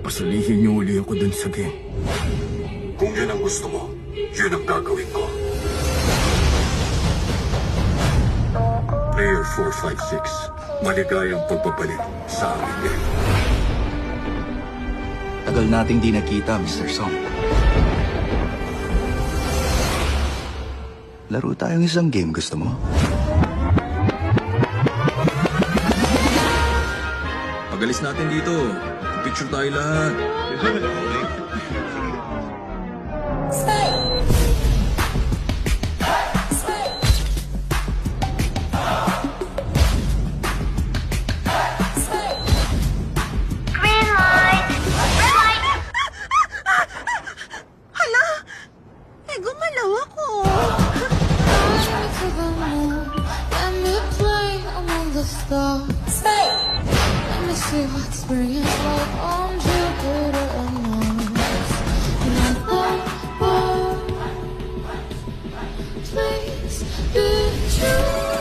Pasulihin niyo uli ako dun sa game. Kung yun ang gusto mo, yun ang gagawin ko. Player 456, maligayang pagbabalik sa aming game. Tagal nating di nakita, Mr. Song. Laro tayong isang game, gusto mo? Pagalis natin dito. Picture tayo lahat. Green light! Red light! Hala! Eh, gumalaw ako. To the moon, let me play among the stars. Let me see what spring is like on Jupiter and Mars. Let the world please be true.